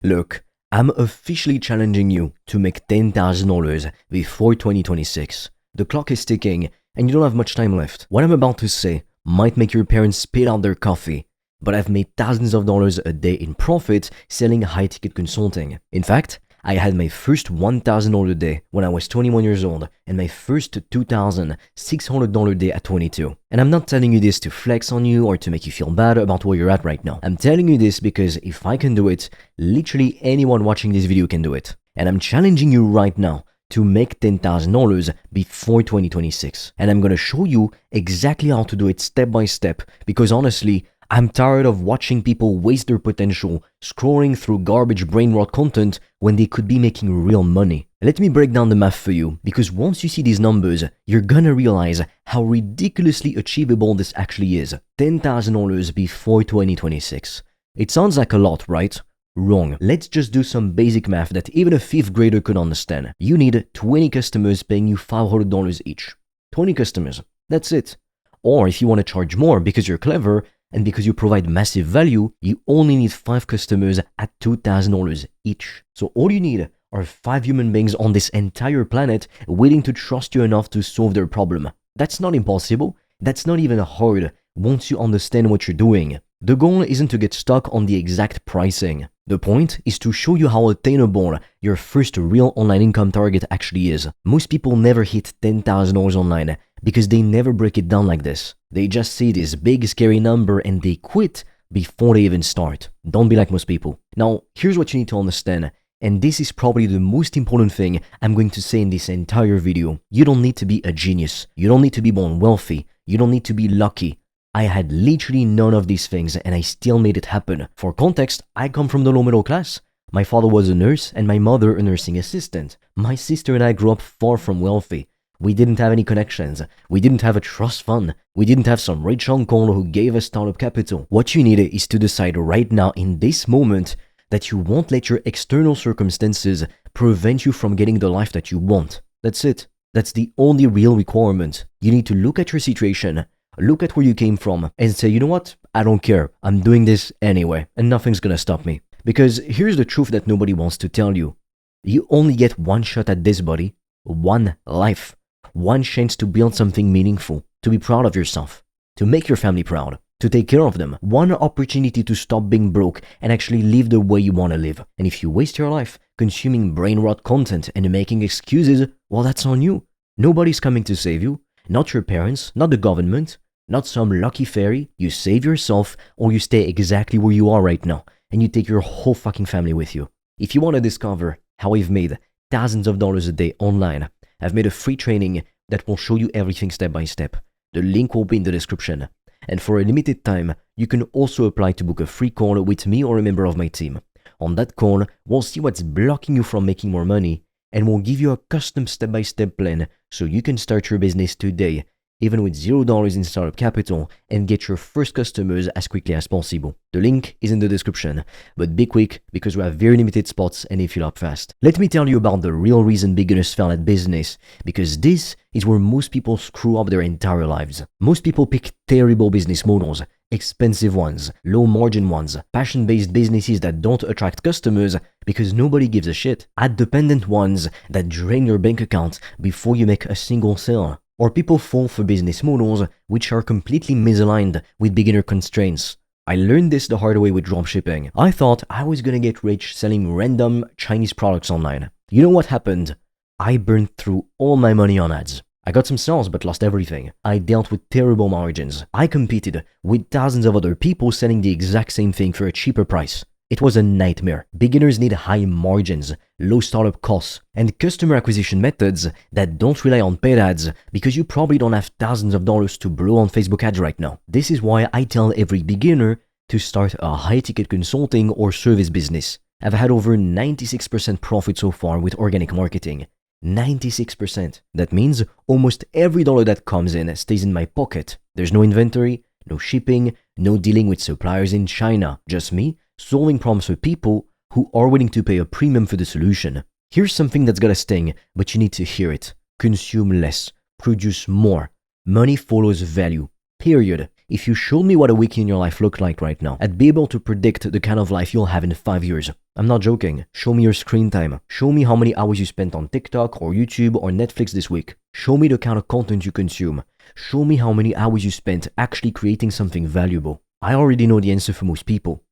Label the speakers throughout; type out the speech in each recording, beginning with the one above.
Speaker 1: Look, I'm officially challenging you to make $10,000 before 2026. The clock is ticking and you don't have much time left. What I'm about to say might make your parents spit out their coffee, but I've made thousands of dollars a day in profit selling high-ticket consulting. In fact, I had my first $1,000 day when I was 21 years old and my first $2,600 day at 22. And I'm not telling you this to flex on you or to make you feel bad about where you're at right now. I'm telling you this because if I can do it, literally anyone watching this video can do it. And I'm challenging you right now to make $10,000 before 2026. And I'm gonna show you exactly how to do it step by step because honestly, I'm tired of watching people waste their potential scrolling through garbage brain rot content when they could be making real money. Let me break down the math for you because once you see these numbers, you're gonna realize how ridiculously achievable this actually is. $10,000 before 2026. It sounds like a lot, right? Wrong. Let's just do some basic math that even a 5th grader could understand. You need 20 customers paying you $500 each. 20 customers. That's it. Or if you want to charge more because you're clever, and because you provide massive value, you only need 5 customers at $2,000 each. So all you need are 5 human beings on this entire planet willing to trust you enough to solve their problem. That's not impossible. That's not even hard once you understand what you're doing. The goal isn't to get stuck on the exact pricing. The point is to show you how attainable your first real online income target actually is. Most people never hit $10,000 online because they never break it down like this. They just see this big scary number and they quit before they even start. Don't be like most people. Now, here's what you need to understand, and this is probably the most important thing I'm going to say in this entire video. You don't need to be a genius. You don't need to be born wealthy. You don't need to be lucky. I had literally none of these things and I still made it happen. For context, I come from the low middle class. My father was a nurse and my mother a nursing assistant. My sister and I grew up far from wealthy. We didn't have any connections. We didn't have a trust fund. We didn't have some rich uncle who gave us startup capital. What you need is to decide right now in this moment that you won't let your external circumstances prevent you from getting the life that you want. That's it. That's the only real requirement. You need to look at your situation, look at where you came from and say, you know what? I don't care. I'm doing this anyway and nothing's gonna stop me. Because here's the truth that nobody wants to tell you. You only get one shot at this, buddy. One life. One chance to build something meaningful, to be proud of yourself, to make your family proud, to take care of them. One opportunity to stop being broke and actually live the way you want to live. And if you waste your life consuming brain rot content and making excuses, well, that's on you. Nobody's coming to save you. Not your parents, not the government, not some lucky fairy. You save yourself or you stay exactly where you are right now and you take your whole fucking family with you. If you want to discover how I've made thousands of dollars a day online, I've made a free training that will show you everything step by step. The link will be in the description. And for a limited time, you can also apply to book a free call with me or a member of my team. On that call, we'll see what's blocking you from making more money and we'll give you a custom step-by-step plan so you can start your business today, even with $0 in startup capital, and get your first customers as quickly as possible. The link is in the description, but be quick because we have very limited spots and they fill up fast. Let me tell you about the real reason beginners fail at business, because this is where most people screw up their entire lives. Most people pick terrible business models, expensive ones, low margin ones, passion-based businesses that don't attract customers because nobody gives a shit, ad-dependent ones that drain your bank account before you make a single sale. Or people fall for business models which are completely misaligned with beginner constraints. I learned this the hard way with dropshipping. I thought I was gonna get rich selling random Chinese products online. You know what happened? I burned through all my money on ads. I got some sales but lost everything. I dealt with terrible margins. I competed with thousands of other people selling the exact same thing for a cheaper price. It was a nightmare. Beginners need high margins, low startup costs, and customer acquisition methods that don't rely on paid ads because you probably don't have thousands of dollars to blow on Facebook ads right now. This is why I tell every beginner to start a high-ticket consulting or service business. I've had over 96% profit so far with organic marketing. 96%. That means almost every dollar that comes in stays in my pocket. There's no inventory, no shipping, no dealing with suppliers in China. Just me solving problems for people who are willing to pay a premium for the solution. Here's something that's gonna sting, but you need to hear it. Consume less, produce more. Money follows value, period. If you showed me what a week in your life looked like right now, I'd be able to predict the kind of life you'll have in 5 years. I'm not joking. Show me your screen time. Show me how many hours you spent on TikTok or YouTube or Netflix this week. Show me the kind of content you consume. Show me how many hours you spent actually creating something valuable. I already know the answer for most people.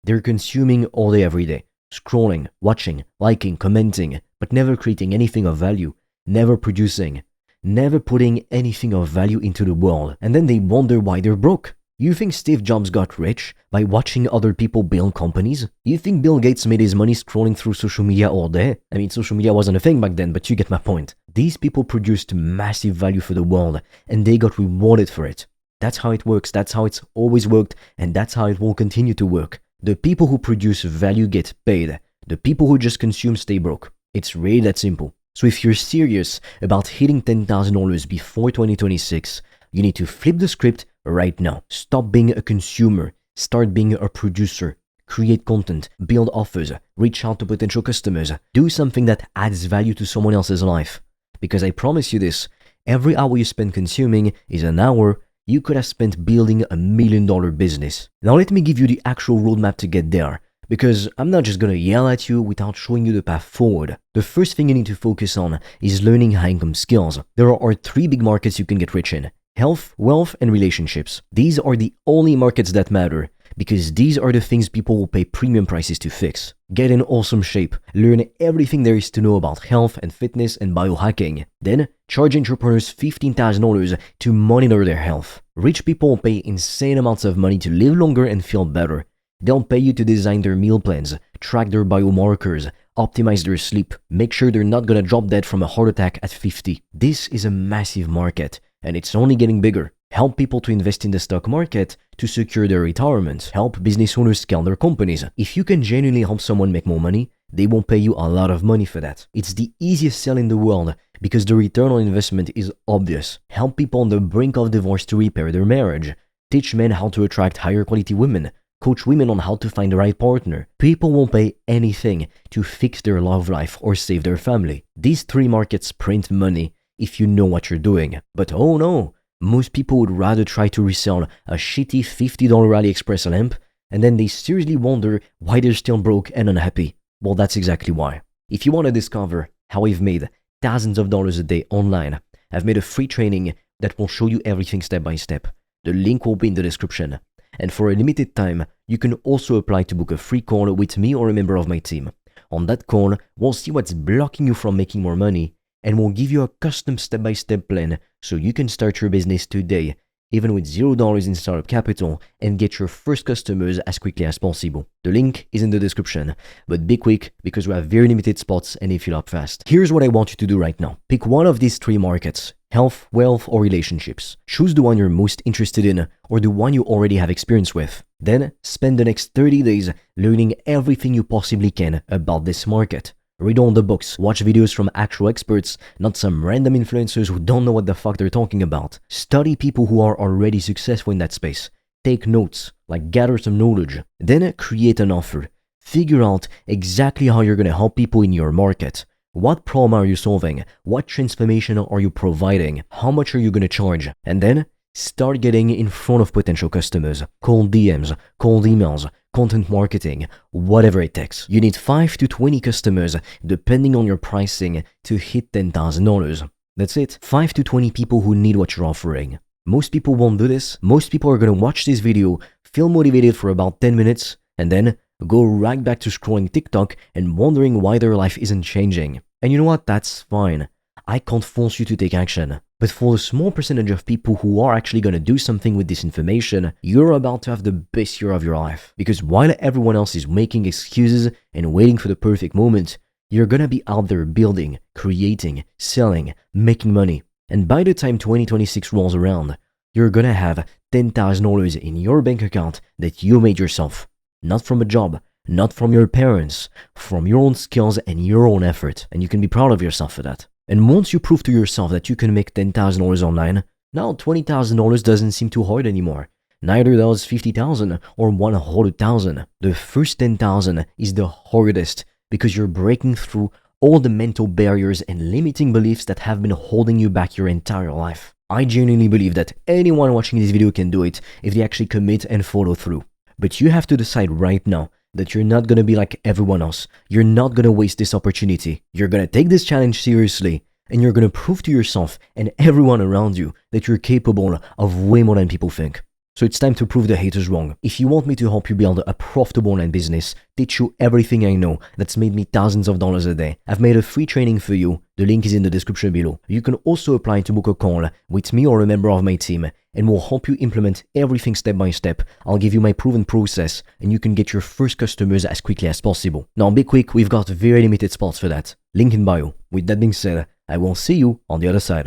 Speaker 1: They're consuming all day every day. Scrolling, watching, liking, commenting, but never creating anything of value. Never producing. Never putting anything of value into the world, and then they wonder why they're broke. You think Steve Jobs got rich by watching other people build companies? You think Bill Gates made his money scrolling through social media all day? I mean, social media wasn't a thing back then, but you get my point. These people produced massive value for the world, and they got rewarded for it. That's how it works, that's how it's always worked, and that's how it will continue to work. The people who produce value get paid. The people who just consume stay broke. It's really that simple. So if you're serious about hitting $10,000 before 2026, you need to flip the script right now. Stop being a consumer. Start being a producer. Create content. Build offers. Reach out to potential customers. Do something that adds value to someone else's life. Because I promise you this, every hour you spend consuming is an hour you could have spent building $1 million business. Now let me give you the actual roadmap to get there. Because I'm not just gonna yell at you without showing you the path forward. The first thing you need to focus on is learning high income skills. There are 3 big markets you can get rich in: health, wealth, and relationships. These are the only markets that matter, because these are the things people will pay premium prices to fix. Get in awesome shape, learn everything there is to know about health and fitness and biohacking. Then, charge entrepreneurs $15,000 to monitor their health. Rich people will pay insane amounts of money to live longer and feel better. They'll pay you to design their meal plans, track their biomarkers, optimize their sleep, make sure they're not gonna drop dead from a heart attack at 50. This is a massive market, and it's only getting bigger. Help people to invest in the stock market to secure their retirement. Help business owners scale their companies. If you can genuinely help someone make more money, they won't pay you a lot of money for that. It's the easiest sell in the world because the return on investment is obvious. Help people on the brink of divorce to repair their marriage. Teach men how to attract higher quality women. Coach women on how to find the right partner. People won't pay anything to fix their love life or save their family. These 3 markets print money if you know what you're doing. But oh no, most people would rather try to resell a shitty $50 AliExpress lamp, and then they seriously wonder why they're still broke and unhappy. Well, that's exactly why. If you want to discover how I've made thousands of dollars a day online, I've made a free training that will show you everything step by step. The link will be in the description. And for a limited time, you can also apply to book a free call with me or a member of my team. On that call, we'll see what's blocking you from making more money, and we'll give you a custom step-by-step plan so you can start your business today, even with $0 in startup capital, and get your first customers as quickly as possible. The link is in the description, but be quick because we have very limited spots and they fill up fast. Here's what I want you to do right now. Pick one of these 3 markets: health, wealth, or relationships. Choose the one you're most interested in or the one you already have experience with. Then spend the next 30 days learning everything you possibly can about this market. Read all the books, watch videos from actual experts, not some random influencers who don't know what the fuck they're talking about. Study people who are already successful in that space. Take notes, like gather some knowledge. Then create an offer. Figure out exactly how you're gonna help people in your market. What problem are you solving? What transformation are you providing? How much are you gonna charge? And then start getting in front of potential customers. Cold DMs, cold emails, content marketing, whatever it takes. You need 5 to 20 customers depending on your pricing to hit $10,000. That's it. 5 to 20 people who need what you're offering. Most people won't do this. Most people are gonna watch this video, feel motivated for about 10 minutes, and then go right back to scrolling TikTok and wondering why their life isn't changing. And you know what? That's fine. I can't force you to take action. But for the small percentage of people who are actually going to do something with this information, you're about to have the best year of your life. Because while everyone else is making excuses and waiting for the perfect moment, you're going to be out there building, creating, selling, making money. And by the time 2026 rolls around, you're going to have $10,000 in your bank account that you made yourself. Not from a job, not from your parents, from your own skills and your own effort. And you can be proud of yourself for that. And once you prove to yourself that you can make $10,000 online, now $20,000 doesn't seem too hard anymore. Neither does $50,000 or $100,000. The first $10,000 is the hardest because you're breaking through all the mental barriers and limiting beliefs that have been holding you back your entire life. I genuinely believe that anyone watching this video can do it if they actually commit and follow through. But you have to decide right now that you're not gonna be like everyone else. You're not gonna waste this opportunity. You're gonna take this challenge seriously, and you're gonna prove to yourself and everyone around you that you're capable of way more than people think. So it's time to prove the haters wrong. If you want me to help you build a profitable online business, teach you everything I know that's made me thousands of dollars a day, I've made a free training for you. The link is in the description below. You can also apply to book a call with me or a member of my team, and we'll help you implement everything step by step. I'll give you my proven process, and you can get your first customers as quickly as possible. Now be quick, we've got very limited spots for that. Link in bio. With that being said, I will see you on the other side.